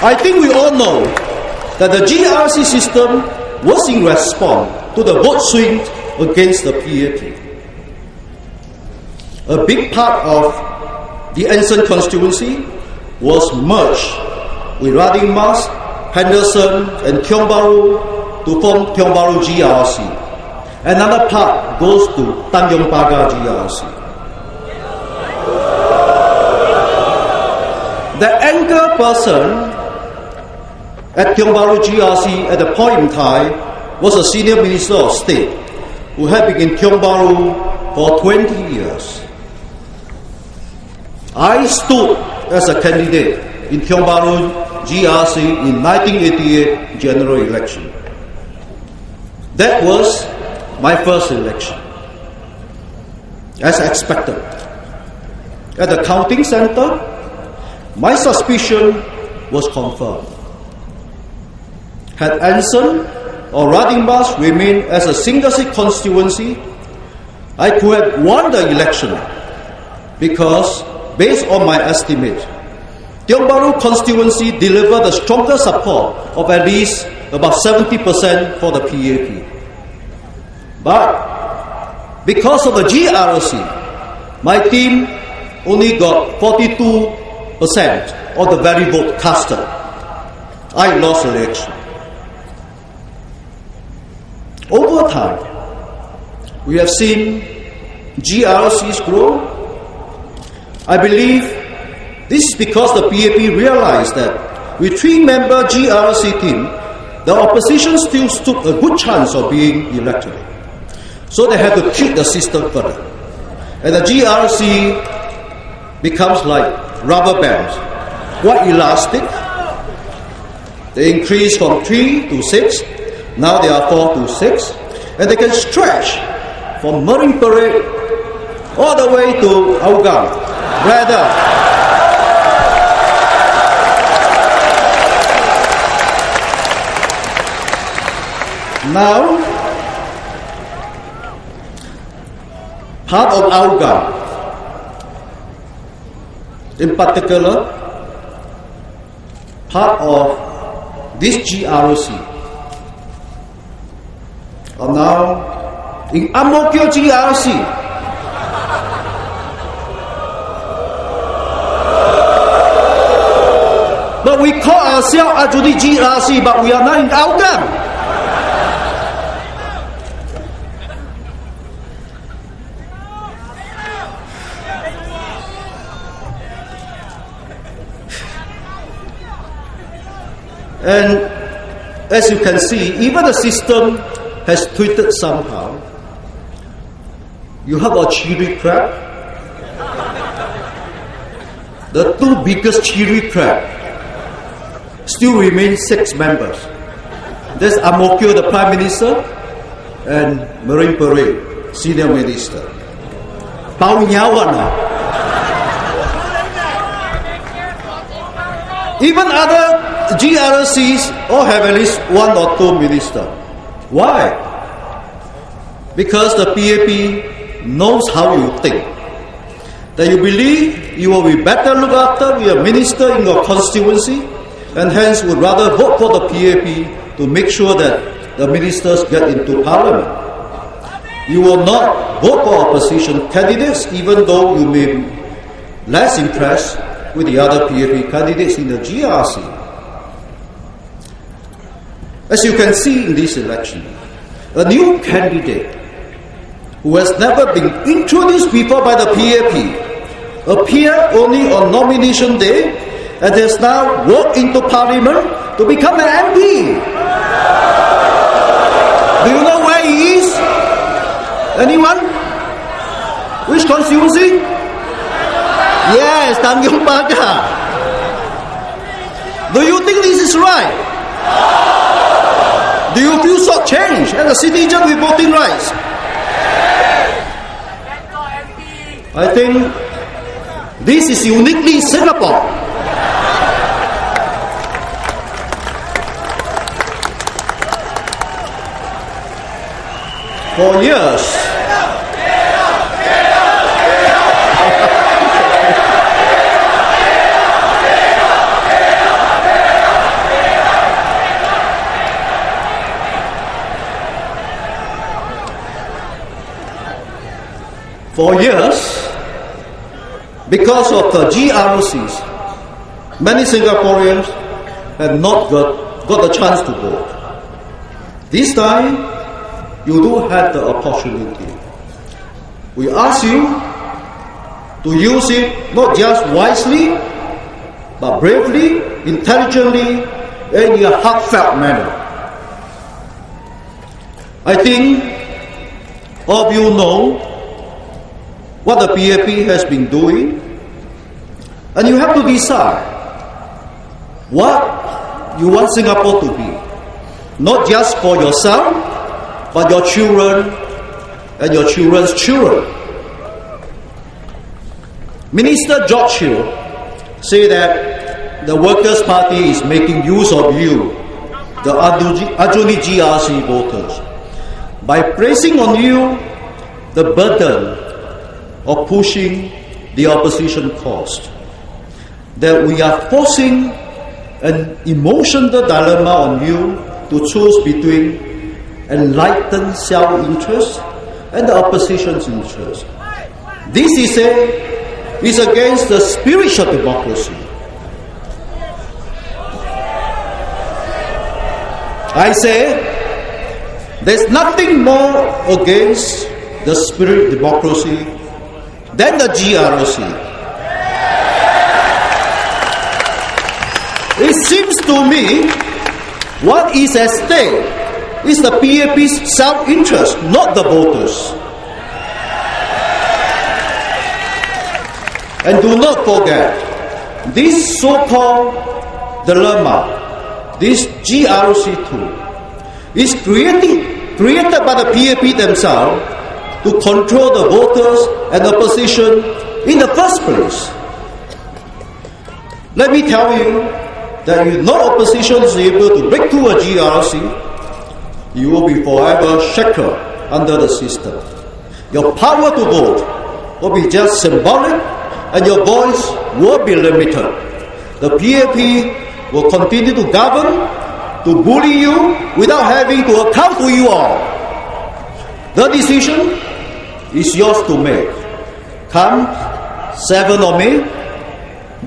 I think we all know that the GRC system was in response to the vote swing against the PAP. A big part of the Anson Constituency was merged with Rading Mas, Henderson and Tiong Bahru to form Tiong Bahru GRC. Another part goes to Tiong Bahru GRC. The anchor person at Tiong Bahru GRC at the point in time was a senior minister of state who had been in Tiong Bahru for 20 years. I stood as a candidate in Tiong Bahru GRC in 1988 general election. That was my first election. As expected, at the counting center, my suspicion was confirmed. Had Anson or Rading Mas remained as a single seat constituency, I could have won the election because, based on my estimate, Tiong Bahru constituency delivered the stronger support of at least about 70% for the PAP. But because of the GRC, my team only got 42% of the very vote casted. I lost the election. Over time, we have seen GRCs grow. I believe this is because the PAP realized that with 3-member GRC team, the opposition still stood a good chance of being elected. So they had to treat the system further. And the GRC becomes like rubber bands, quite elastic. They increase from 3 to 6, now they are 4 to 6, and they can stretch from Marine Parade all the way to Hougang. Rather, now, part of Hougang, in particular, part of this GRC, are now in Amokyo GRC. But we call ourselves Ajudi GRC, but we are not in Hougang. And as you can see, even the system has tweeted somehow. You have a chili crab. The two biggest chili crab still remain 6 members. That's Amokyo, the Prime Minister, and Marine Parade, Senior Minister. Bao Nyawana. Even other GRCs all have at least 1 or 2 ministers. Why? Because the PAP knows how you think. That you believe you will be better looked after with a minister in your constituency, and hence would rather vote for the PAP to make sure that the ministers get into parliament. You will not vote for opposition candidates even though you may be less impressed with the other PAP candidates in the GRC. As you can see in this election, a new candidate who has never been introduced before by the PAP appeared only on nomination day and has now walked into parliament to become an MP. Do you know where he is? Anyone? Which constituency? Yes, Tanjong Pagar. Do you think this is right? Do you feel shortchanged as a citizen with voting rights? I think this is uniquely Singapore. For years, For years, because of the GRCs, many Singaporeans have not got the chance to vote. This time, you do have the opportunity. We ask you to use it not just wisely, but bravely, intelligently, and in a heartfelt manner. I think all of you know what the PAP has been doing, and you have to decide what you want Singapore to be, not just for yourself, but your children and your children's children. Minister George Hill said that the Workers' Party is making use of you, the Ajuni GRC voters, by placing on you the burden of pushing the opposition cause. That we are forcing an emotional dilemma on you to choose between enlightened self-interest and the opposition's interest. This is against the spirit of democracy. I say, there's nothing more against the spirit of democracy than the GRC. It seems to me what is at stake is the PAP's self-interest, not the voters. And do not forget, this so-called dilemma, this GRC tool, is created by the PAP themselves to control the voters and opposition in the first place. Let me tell you that if no opposition is able to break through a GRC, you will be forever shackled under the system. Your power to vote will be just symbolic and your voice will be limited. The PAP will continue to govern, to bully you without having to account for you all. The decision is yours to make. Come 7th of May,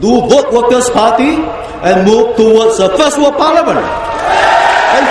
do vote Workers' Party and move towards a first world parliament.